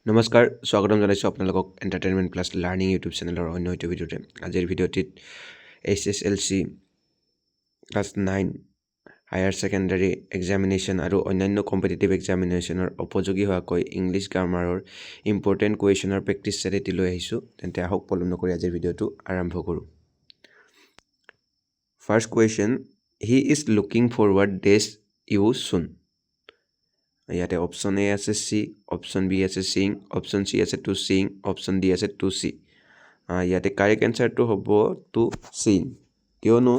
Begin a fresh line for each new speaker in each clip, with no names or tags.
নমস্কাৰ স্বাগতম জনাইছোঁ আপোনালোকক এণ্টাৰটেইনমেণ্ট প্লাছ লাৰ্ণিং ইউটিউব চেনেলৰ অন্য এটা ভিডিঅ'তে আজিৰ ভিডিঅ'টিত SSLC class 9 higher secondary examination আৰু অন্যান্য কম্পিটিটিভ এক্সামিনেশ্যনৰ উপযোগী হোৱাকৈ ইংলিছ গ্ৰামাৰৰ ইম্পৰ্টেণ্ট কুৱেশ্যনৰ প্ৰেক্টিছ ছেট এটি লৈ আহিছোঁ তেন্তে আহক পলম নকৰি আজিৰ ভিডিঅ'টো আৰম্ভ কৰোঁ first question he is looking forward ডেছ ইউ চুন ইয়াতে অপশ্যন এ আছে চি অপশ্যন বি আছে চিং অপশ্যন চি আছে টু চিং অপশ্যন ডি আছে টু চি ইয়াতে কাৰেক্ট এনচাৰটো হ'ব টু চিং কিয়নো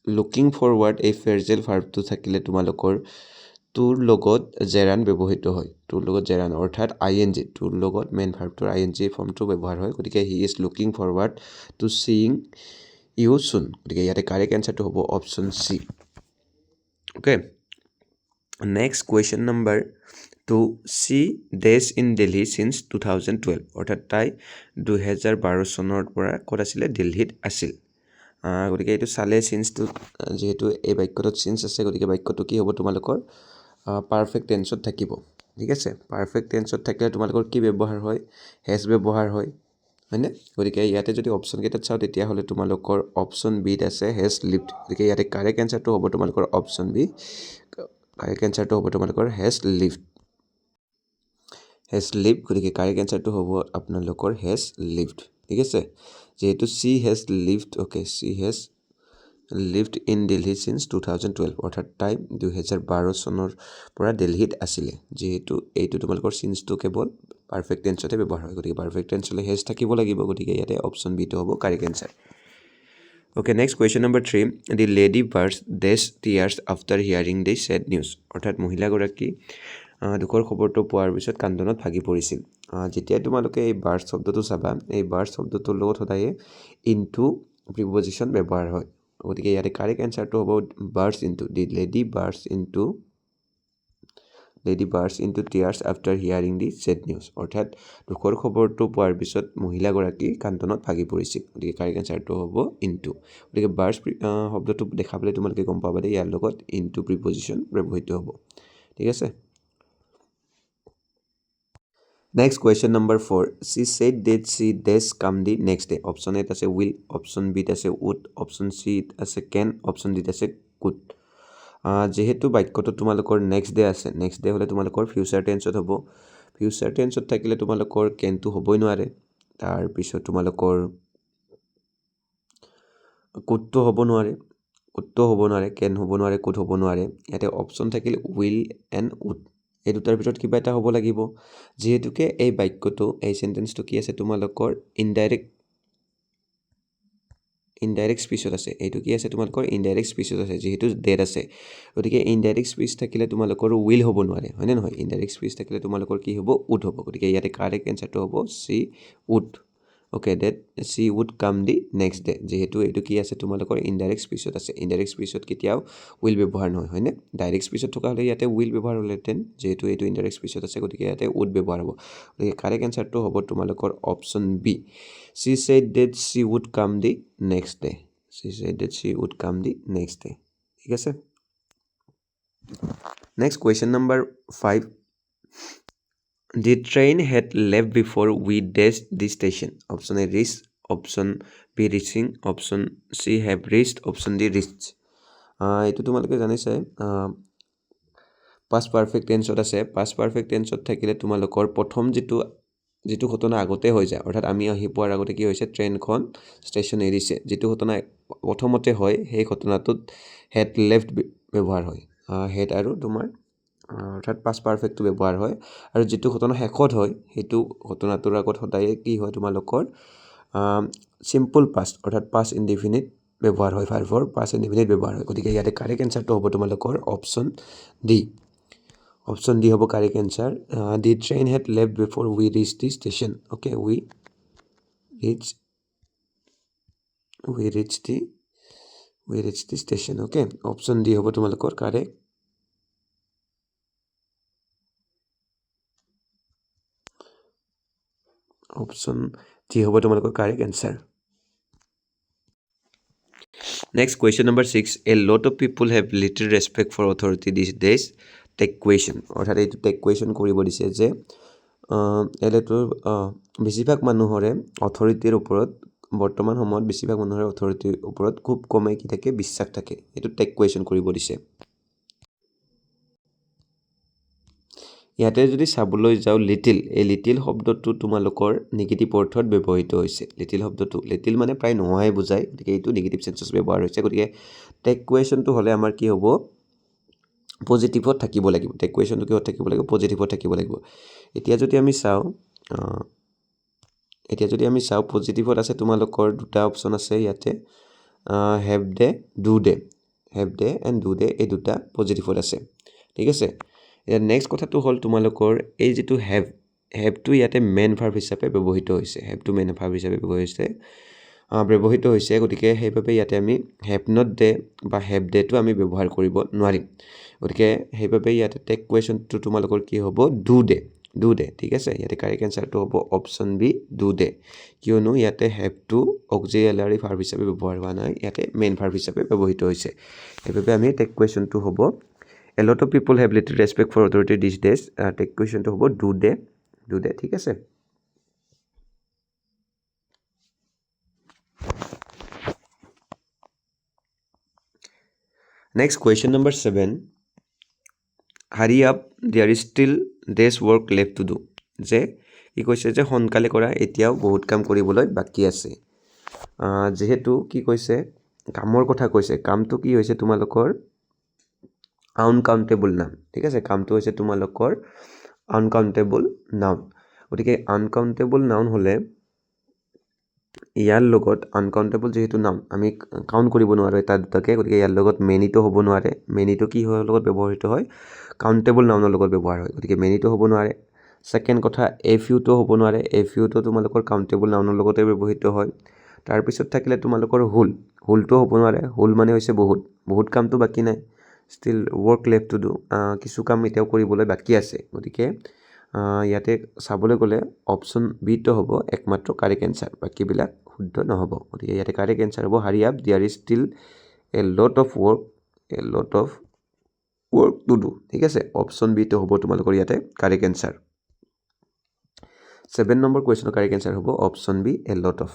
লুকিং ফৰৱাৰ্ড এই ফ্ৰেজেল ভাৰ্বটো থাকিলে তোমালোকৰ টুৰ লগত জেৰান ব্যৱহৃত হয় টুৰ লগত জেৰান অৰ্থাৎ ING টুৰ লগত মেইন ভাৰ্বটোৰ ING ফৰ্মটো ব্যৱহাৰ হয় গতিকে হি ইজ লুকিং ফৰৱাৰ্ড টু চিং ইউ চুন গতিকে ইয়াতে কাৰেক্ট এনচাৰটো হ'ব option C okay Next question number 2 she days in Delhi since 2012 অৰ্থাৎ তাই 2012 চনৰ পৰা ক'ত আছিলে দিল্লীত আছিল গতিকে এইটো চালে সিন্সটো যেহেতু এই বাক্যটোত সিন্স আছে গতিকে বাক্যটো কি হ'ব তোমালোকৰ পাৰফেক্ট টেন্সত থাকিব ঠিক আছে পাৰফেক্ট টেন্সত থাকিলে তোমালোকৰ কি ব্যৱহাৰ হয় হেজ ব্যৱহাৰ হয় হয়নে গতিকে ইয়াতে যদি অপশ্যন কেইটাত চাওঁ তেতিয়াহ'লে তোমালোকৰ অপশ্যন বিত আছে হেজ লিভড গতিকে ইয়াতে কাৰেক্ট এনচাৰটো হ'ব তোমালোকৰ অপশ্যন বি কাৰেক্ট এনচাৰটো হ'ব তোমালোকৰ হেজ লিভড গতিকে কাৰেক্ট এনচাৰটো হ'ব আপোনালোকৰ হেজ লিভড ঠিক আছে যেহেতু C has lived okay C has lived in Delhi signs 2012 অৰ্থাৎ তাই 2012 চনৰ পৰা দিল্লীত আছিলে যেহেতু এইটো তোমালোকৰ চিন্সটো কেৱল পাৰফেক্ট টেন্সতে ব্যৱহাৰ হয় গতিকে পাৰফেক্ট টেন্সলৈ হেজ থাকিব লাগিব গতিকে ইয়াতে অপশ্যন বিটো হ'ব correct answer Okay, next question number 3. The lady burst dash tears after hearing the sad news. অৰ্থাৎ মহিলাগৰাকী দুখৰ খবৰটো পোৱাৰ পিছত কান্দনত ভাগি পৰিছিল যেতিয়া তোমালোকে এই বাৰ্ষ্ট শব্দটো চাবা এই বাৰ্ষ্ট শব্দটোৰ লগত সদায়ে ইনটু প্ৰিপজিশ্যন ব্যৱহাৰ হয় গতিকে ইয়াতে কাৰেক্ট এনচাৰটো হ'ব বাৰ্ষ্ট ইনটু দি lady burst into tears after hearing দি ছেড নিউজ অৰ্থাৎ দুখৰ খবৰটো পোৱাৰ পিছত মহিলাগৰাকী কান্দনত ভাগি পৰিছিল গতিকে কাৰেক্ট এনচাৰটো হ'ব ইনটু গতিকে বাৰ্ষ্ট শব্দটো দেখা পালে তোমালোকে গম পাবা যে ইয়াৰ লগত ইনটু প্ৰিপজিশ্যন ব্যৱহৃত হ'ব ঠিক আছে Next question number 4. She said that she dash come the next day. Option A আছে will, option B আছে would, option C আছে can, option D আছে could. যেহেতু বাক্যটো তোমালোকৰ নেক্সট ডে আছে নেক্সট ডে হ'লে তোমালোকৰ ফিউচাৰ টেন্সত হ'ব ফিউচাৰ টেন্সত থাকিলে তোমালোকৰ কেনটো হ'বই নোৱাৰে তাৰপিছত তোমালোকৰ কুডটো হ'ব নোৱাৰে কেন হ'ব নোৱাৰে কুড হ'ব নোৱাৰে ইয়াতে অপশ্যন থাকিলে উইল এণ্ড উড এই দুটাৰ ভিতৰত কিবা এটা হ'ব লাগিব যেহেতুকে এই বাক্যটো এই সেন্টেন্সটো কি আছে তোমালোকৰ ইনডাইৰেক্ট স্পীচত আছে এইটো কি আছে তোমালোকৰ ইনডাইৰেক্ট স্পীচত আছে যেহেতু ডেট আছে গতিকে ইনডাইৰেক্ট স্পীচ থাকিলে তোমালোকৰ উইল হ'ব নোৱাৰে হয়নে নহয় ইনডাইৰেক্ট স্পীচ থাকিলে তোমালোকৰ কি হ'ব উড হ'ব গতিকে ইয়াতে কাৰেক্ট এনচাৰটো হ'ব she would okay that she would come the next day যেহেতু এইটো কি আছে তোমালোকৰ ইনডাইৰেক্ট স্পীচত আছে ইনডাইৰেক্ট স্পীচত কেতিয়াও উইল ব্যৱহাৰ নহয় হয়নে ডাইৰেক্ট স্পীচত থকা হ'লে ইয়াতে উইল ব্যৱহাৰ হ'লহেঁতেন যেহেতু এইটো ইনডাইৰেক্ট স্পীচত আছে গতিকে ইয়াতে উড ব্যৱহাৰ হ'ব গতিকে কাৰেক্ট এনচাৰটো হ'ব তোমালোকৰ option B she said that she would come the next day ঠিক আছে next question number 5 The train had left before we dashed the station. Option A reached, option B reaching, option C have reached, option D reached. এইটো তোমালোকে জানিছে past perfect টেন্সত আছে past perfect টেন্সত থাকিলে তোমালোকৰ প্ৰথম যিটো ঘটনা আগতে হৈ যায় অৰ্থাৎ আমি আহি পোৱাৰ আগতে কি হৈছে ট্ৰেইনখন ষ্টেচন এৰিছে যিটো ঘটনা প্ৰথমতে হয় সেই ঘটনাটোত হেড লেফ্ট ব্যৱহাৰ হয় হেড আৰু তোমাৰ অৰ্থাৎ পাষ্ট পাৰফেক্টটো ব্যৱহাৰ হয় আৰু যিটো ঘটনা শেষত হয় সেইটো ঘটনাটোৰ আগত সদায়ে কি হয় তোমালোকৰ চিম্পল পাষ্ট অৰ্থাৎ পাষ্ট ইনডিফিনিট ব্যৱহাৰ হয় ভাৰ্বৰ পাষ্ট ইনডিফিনিট ব্যৱহাৰ হয় গতিকে ইয়াতে কাৰেক্ট এনচাৰটো হ'ব তোমালোকৰ অপশ্যন ডি হ'ব correct answer the train had left before we reach the station okay we reach the station okay option D হ'ব তোমালোকৰ কাৰেক্ট অপশ্যন ডি হ'ব তোমালোকৰ correct answer next question number 6 a lot of people have little respect for authority these days tag question অৰ্থাৎ এইটো tech question কৰিব দিছে যে এলেটোৰ বেছিভাগ মানুহৰে অথৰিটিৰ ওপৰত বৰ্তমান সময়ত বেছিভাগ মানুহৰে অথৰিটিৰ ওপৰত খুব কমেই কি থাকে বিশ্বাস থাকে এইটো টেক কুৱেশ্যন কৰিব দিছে ইয়াতে যদি চাবলৈ যাওঁ লিটিল এই লিটিল শব্দটো তোমালোকৰ নিগেটিভ অৰ্থত ব্যৱহৃত হৈছে লিটিল শব্দটো লিটিল মানে প্ৰায় নোহোৱাই বুজায় গতিকে এইটো নিগেটিভ চেন্সত ব্যৱহাৰ হৈছে গতিকে টেক কুৱেশ্যনটো হ'লে আমাৰ কি হ'ব পজিটিভত থাকিব লাগিব টেক কুৱেশ্যনটো কিহত থাকিব লাগিব পজিটিভত থাকিব লাগিব এতিয়া যদি আমি চাওঁ পজিটিভত আছে তোমালোকৰ দুটা অপশ্যন আছে ইয়াতে have day do day have day and do day এই দুটা পজিটিভত আছে ঠিক আছে এতিয়া নেক্সট কথাটো হ'ল তোমালোকৰ এই যিটো হেভটো ইয়াতে মেইন ভাৰ্ব হিচাপে ব্যৱহৃত হৈছে হেভটো মেইন ভাৰ্ব হিচাপে ব্যৱহৃত হৈছে গতিকে সেইবাবে ইয়াতে আমি হেভ নট ডে বা হেভ ডেটো আমি ব্যৱহাৰ কৰিব নোৱাৰিম গতিকে সেইবাবে ইয়াতে টেক কুৱেশ্যনটো তোমালোকৰ কি হ'ব ডু ডে ঠিক আছে ইয়াতে কাৰেক্ট এনচাৰটো হ'ব অপশ্যন বি ডু ডে কিয়নো ইয়াতে হেভটো অক্সিলিয়াৰী ভাৰ্ব হিচাপে ব্যৱহাৰ হোৱা নাই ইয়াতে মেইন ভাৰ্ব হিচাপে ব্যৱহৃত হৈছে সেইবাবে আমি টেক কুৱেশ্যনটো হ'ব A lot of people have little respect for authority these days. Take question to about do they ঠিক আছে Next question number 7 Hurry up there is still this work left to do যে কি কৈছে যে সোনকালে কৰা এতিয়াও বহুত কাম কৰিবলৈ বাকি আছে যেহেতু কি কৈছে কামৰ কথা কৈছে কামটো কি হৈছে তোমালোকৰ আনকাউণ্টেবল নাউন ঠিক আছে কামটো হৈছে তোমালোকৰ আনকাউণ্টেবল নাউন গতিকে আনকাউণ্টেবল নাউন হ'লে ইয়াৰ লগত আনকাউণ্টেবল যেহেতু নাউন আমি কাউণ্ট কৰিব নোৱাৰোঁ এটা দুটাকৈ গতিকে ইয়াৰ লগত মেনিটো হ'ব নোৱাৰে মেনিটো কি হয় লগত ব্যৱহৃত হয় কাউণ্টেবল নাউনৰ লগত ব্যৱহাৰ হয় গতিকে মেনিটো হ'ব নোৱাৰে ছেকেণ্ড কথা এফ ইউটো হ'ব নোৱাৰে এফ ইউটো তোমালোকৰ কাউণ্টেবল নাউনৰ লগতে ব্যৱহৃত হয় তাৰপিছত থাকিলে তোমালোকৰ হুলটো হ'ব নোৱাৰে হুল মানে হৈছে বহুত কামটো বাকী নাই still work left to do কিছু কাম এতিয়াও কৰিবলৈ বাকী আছে গতিকে ইয়াতে চাবলৈ গ'লে অপশ্যন বিটো হ'ব একমাত্ৰ কাৰেক্ট এনচাৰ বাকীবিলাক শুদ্ধ নহ'ব গতিকে ইয়াতে কাৰেক্ট এনচাৰ হ'ব hurry up there is still a lot of work to do ঠিক আছে অপশ্যন বিটো হ'ব তোমালোকৰ ইয়াতে কাৰেক্ট এনচাৰ 7 নম্বৰ কুৱেশ্যনৰ কাৰেক্ট এনচাৰ হ'ব option B a lot of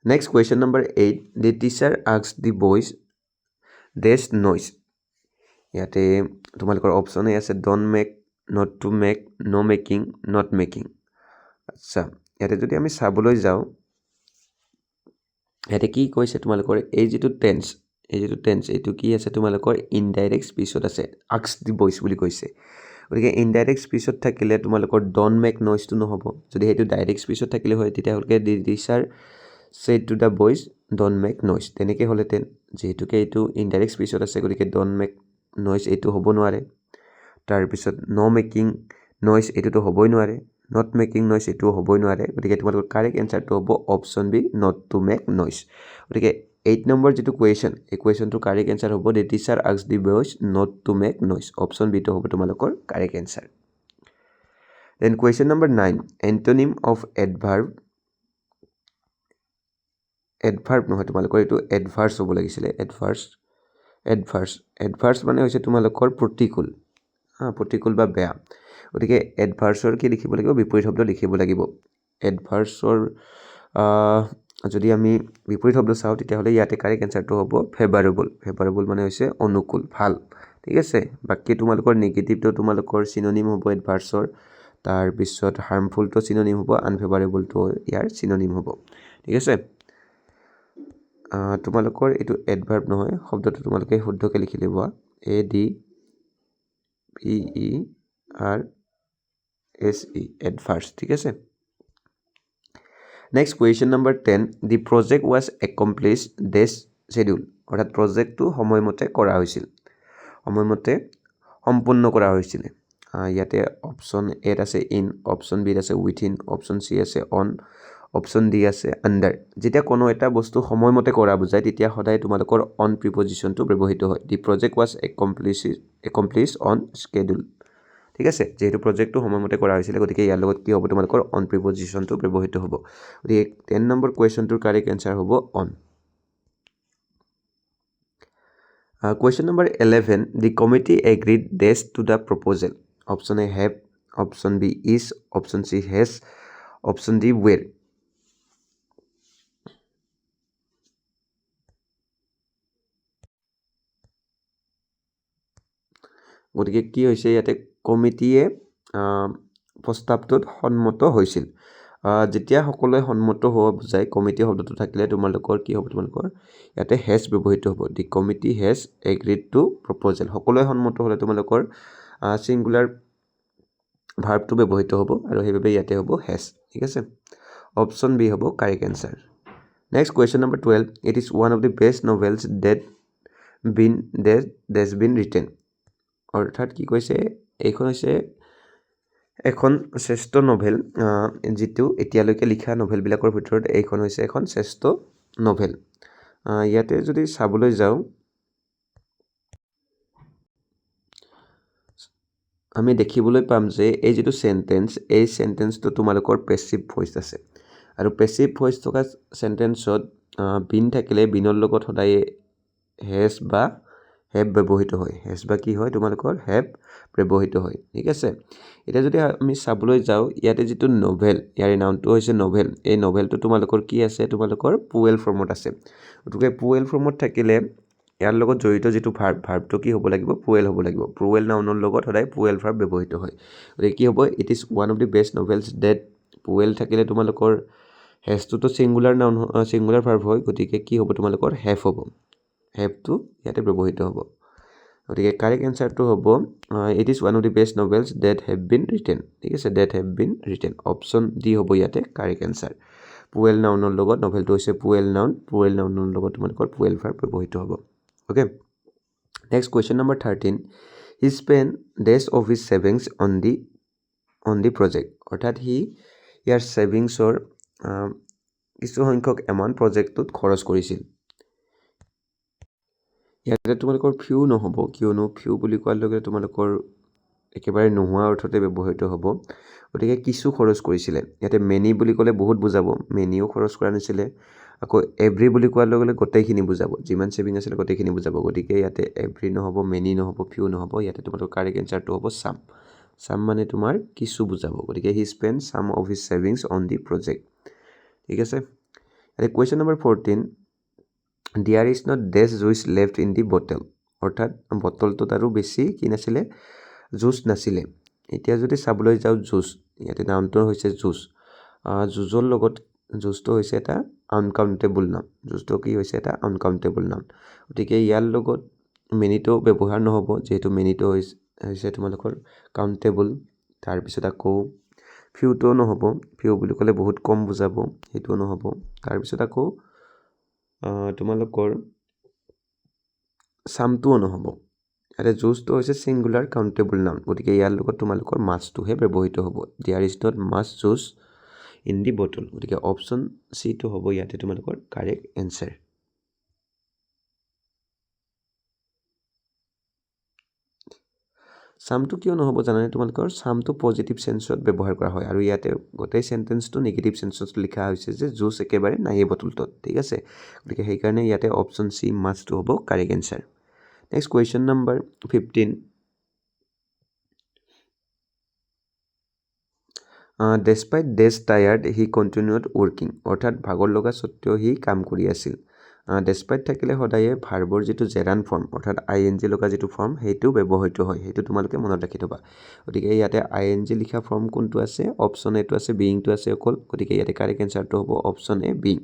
Next question number 8 the teacher asked the boys this noise ইয়াতে তোমালোকৰ অপশ্যন এ আছে don't make not to make no making not making আচ্ছা ইয়াতে যদি আমি চাবলৈ যাওঁ ইয়াতে কি কৈছে তোমালোকৰ এই যিটো টেন্স এইটো কি আছে তোমালোকৰ ইনডাইৰেক্ট স্পীচত আছে asked the boys বুলি কৈছে গতিকে ইনডাইৰেক্ট স্পীচত থাকিলে তোমালোকৰ don't make noise টো নহ'ব যদি সেইটো ডাইৰেক্ট স্পীচত থাকিলে হয় তেতিয়াহ'লে the teacher said to the boys don't make noise তেনেকৈ হ'লেতেন যেহেতুকে এইটো ইনডাইৰেক্ট স্পীচত আছে গতিকে don't make noise এইটো হ'ব নোৱাৰে তাৰপিছত no making noise এইটোতো হ'বই নোৱাৰে not making noise এইটোও হ'বই নোৱাৰে গতিকে তোমালোকৰ কাৰেক্ট এনচাৰটো হ'ব option B not to make noise গতিকে 8 নম্বৰ যিটো কুৱেশ্যন এই কুৱেশ্যনটোৰ কাৰেক্ট এনচাৰ হ'ব the teacher asked the boys not to make noise option বিটো হ'ব তোমালোকৰ correct answer then question number 9 antonym of adverb নহয় তোমালোকৰ এইটো এডভাৰ্স হ'ব লাগিছিলে এডভাৰ্স মানে হৈছে তোমালোকৰ প্ৰতিকূল বা বেয়া গতিকে এডভাৰ্সৰ কি লিখিব লাগিব বিপৰীত শব্দ লিখিব লাগিব এডভাৰ্সৰ যদি আমি বিপৰীত শব্দ চাওঁ তেতিয়াহ'লে ইয়াতে কাৰেক্ট এনচাৰটো হ'ব ফেভাৰেবল মানে হৈছে অনুকূল ভাল ঠিক আছে বাকী তোমালোকৰ নিগেটিভটো তোমালোকৰ চিনোনিম হ'ব এডভাৰ্সৰ তাৰপিছত হাৰ্মফুলটো চিনোনিম হ'ব আনফেভাৰেবলটো ইয়াৰ চিনোনিম হ'ব ঠিক আছে তোমালোকৰ এইটো এডভাৰ্ব নহয় শব্দটো তোমালোকে শুদ্ধকৈ লিখি ল'বা ADVERSE এডভাৰ্স ঠিক আছে next question number 10 the project was accomplished schedule অৰ্থাৎ প্ৰজেক্টটো সময়মতে কৰা হৈছিল সময়মতে সম্পূৰ্ণ কৰা হৈছিলে ইয়াতে অপশ্যন এত আছে ইন অপশ্যন বিত আছে উইথিন অপশ্যন চি আছে অন অপশ্যন ডি আছে আণ্ডাৰ যেতিয়া কোনো এটা বস্তু সময়মতে কৰা বুজায় তেতিয়া সদায় তোমালোকৰ অন প্ৰিপজিশ্যনটো ব্যৱহৃত হয় দি প্ৰজেক্ট ৱাজ একমপ্লিছ অন স্কেডিউল ঠিক আছে যেহেতু প্ৰজেক্টটো সময়মতে কৰা হৈছিলে গতিকে ইয়াৰ লগত কি হ'ব তোমালোকৰ অন প্ৰিপজিশ্যনটো ব্যৱহৃত হ'ব গতিকে 10 নম্বৰ কুৱেশ্যনটোৰ কাৰেক্ট এনচাৰ হ'ব on Question number 11. The committee agreed dash to the proposal. Option A have, option B is, option C has, option D were. গতিকে কি হৈছে ইয়াতে কমিটিয়ে প্ৰস্তাৱটোত সন্মত হৈছিল যেতিয়া সকলোৱে সন্মত হোৱা বুজায় কমিটি শব্দটো থাকিলে তোমালোকৰ কি হ'ব তোমালোকৰ ইয়াতে হেজ ব্যৱহৃত হ'ব the committee has agreed to proposal সকলোৱে সন্মত হ'লে তোমালোকৰ ছিংগুলাৰ ভাৰ্বটো ব্যৱহৃত হ'ব আৰু সেইবাবে ইয়াতে হ'ব হেজ ঠিক আছে অপশ্যন বি হ'ব correct answer next question number 12 it is one of the best novels that been written অৰ্থাৎ কি কৈছে এইখন হৈছে এখন শ্ৰেষ্ঠ নভেল যিটো এতিয়ালৈকে লিখা নভেলবিলাকৰ ভিতৰত এইখন হৈছে এখন শ্ৰেষ্ঠ নভেল ইয়াতে যদি চাবলৈ যাওঁ আমি দেখিবলৈ পাম যে এই যিটো সেন্টেন্স এই সেন্টেন্সটো তোমালোকৰ পেসিভ ভয়েস আছে আৰু পেসিভ ভয়েস থকা সেন্টেন্সত বিন থাকিলে বিনৰ লগত সদায় হেজ বা হেভ ব্যৱহৃত হয় হেজ বা কি হয় তোমালোকৰ হেভ ব্যৱহৃত হয় ঠিক আছে এটা যদি আমি চাবলৈ যাওঁ ইয়াতে যিটো নভেল ইয়াৰ নামটো হৈছে নভেল এই নভেলটো তোমালোকৰ কি আছে তোমালোকৰ পুৱেল ফৰ্মত আছে গতিকে পুৱেল ফৰ্মত থাকিলে ইয়াৰ লগত জড়িত যিটো ভাৰ্বটো কি হ'ব লাগিব পুৱেল হ'ব লাগিব পুৱেল নাউনৰ লগত সদায় পুৱেল ভাৰ্ব ব্যৱহৃত হয় গতিকে কি হ'ব it is one of the best novels that plural থাকিলে তোমালোকৰ হেজটোতো সিঙ্গুলাৰ নাউন সিঙ্গুলাৰ ভাৰ্ব হয় গতিকে কি হ'ব তোমালোকৰ হেভ হ'ব হেভটো ইয়াতে ব্যৱহৃত হ'ব গতিকে কাৰেক্ট এনসাৰটো হ'ব it is one of the best novels that have been written ঠিক আছে that have been written option D হ'ব ইয়াতে কাৰেক্ট এনসাৰ পুৱেল নাউনৰ লগত নভেলটো হৈছে পুৱেল নাউনৰ লগত তোমালোকৰ পুৱেল ভাৰ্ব ব্যৱহৃত হ'ব okay next question number 13 he spend days of his savings on the project অৰ্থাৎ হি ইয়াৰ সেভিংছৰ কিছু সংখ্যক এমাউণ্ট প্ৰজেক্টটোত খৰচ কৰিছিল ইয়াতে তোমালোকৰ ফিউ নহ'ব কিয়নো ফিউ বুলি কোৱাৰ লগে তোমালোকৰ একেবাৰে নোহোৱা অৰ্থতে ব্যৱহৃত হ'ব গতিকে কিছু খৰচ কৰিছিলে ইয়াতে মেনি বুলি ক'লে বহুত বুজাব মেনিও খৰচ কৰা নাছিলে আকৌ এভৰি বুলি কোৱাৰ লগে গোটেইখিনি বুজাব যিমান সেভিং আছিল গোটেইখিনি বুজাব গতিকে ইয়াতে এভৰি নহ'ব মেনি নহ'ব ফিউ নহ'ব ইয়াতে তোমালোকৰ কাৰেক্ট এনসাৰটো হ'ব সাম মানে তোমাৰ কিছু বুজাব গতিকে he spend some of his savings on the project ঠিক আছে ইয়াতে question number 14 There is not dash juice left in the bottle অৰ্থাৎ বটলটোত আৰু বেছি কি নাছিলে জুচ নাছিলে এতিয়া যদি চাবলৈ যাওঁ জুচ ইয়াতে নামটো হৈছে জুচ জুজৰ লগত জুচটো হৈছে এটা আনকাউন্টেবল নাম জুচটো কি হৈছে এটা আনকাউন্টেবল নাম গতিকে ইয়াৰ লগত মেনিটো ব্যৱহাৰ নহ'ব যেহেতু মেনিটো হৈছে তোমালোকৰ কাউন্টেবল তাৰপিছত আকৌ ফিউটো নহ'ব ফিউ বুলি ক'লে বহুত কম বুজাব সেইটোও নহ'ব তাৰপিছত আকৌ তোমালোকৰ সামটোও নহ'ব ইয়াতে জুচটো হৈছে সিঙ্গুলাৰ কাউন্টেবল নাউন গতিকে ইয়াৰ লগত তোমালোকৰ মাছটোহে ব্যৱহৃত হ'ব there is not much juice in the bottle গতিকে অপশ্যন চিটো হ'ব ইয়াতে তোমালোকৰ কাৰেক্ট এনসাৰ সামটো কিয় নহ'ব জানানে তোমালোকৰ সামটো পজিটিভ সেন্সত ব্যৱহাৰ কৰা হয় আৰু ইয়াতে গোটেই সেন্টেন্সটো নেগেটিভ সেন্সত লিখা হৈছে যে জুচ একেবাৰে নাই বটলটোত ঠিক আছে গতিকে সেইকাৰণে ইয়াতে অপশ্যন চি মাছটো হ'ব correct answer next question number 15 despite days tired he continued working অৰ্থাৎ ভাগৰ লগা সত্ত্বেও সি কাম কৰি আছিল despite থাকিলে সদায়ে ভাৰ্বৰ যিটো জেৰান ফৰ্ম অৰ্থাৎ ing লগা যিটো ফৰ্ম সেইটো ব্যৱহৃত হয় সেইটো তোমালোকে মনত ৰাখি থবা গতিকে ইয়াতে ing লিখা ফৰ্ম কোনটো আছে অপশ্যন এটো আছে বিইংটো আছে অকল গতিকে ইয়াতে কাৰেক্ট এনসাৰটো হ'ব option A being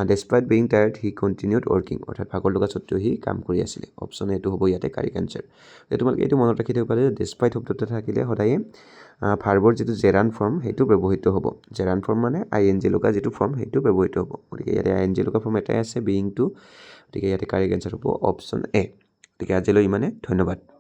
despite being tired he continued working অৰ্থাৎ ভাগৰ লগা সত্ত্বেও সি কাম কৰি আছিল অপশ্যন এটো হ'ব ইয়াতে কাৰেক্ট এনসাৰ তোমালোকে এইটো মনত ৰাখি থবা যে despite শব্দটো থাকিলে সদায়ে ভাৰ্বৰ যিটো জেৰান ফৰ্ম সেইটো ব্যৱহৃত হ'ব জেৰান ফৰ্ম মানে ing লগা যিটো ফৰ্ম সেইটো ব্যৱহৃত হ'ব গতিকে ইয়াতে ing লগা ফৰ্ম এটাই আছে বিইংটো গতিকে ইয়াতে কাৰেক্ট এনসাৰ হ'ব অপশ্যন এ গতিকে আজিলৈ ইমানে ধন্যবাদ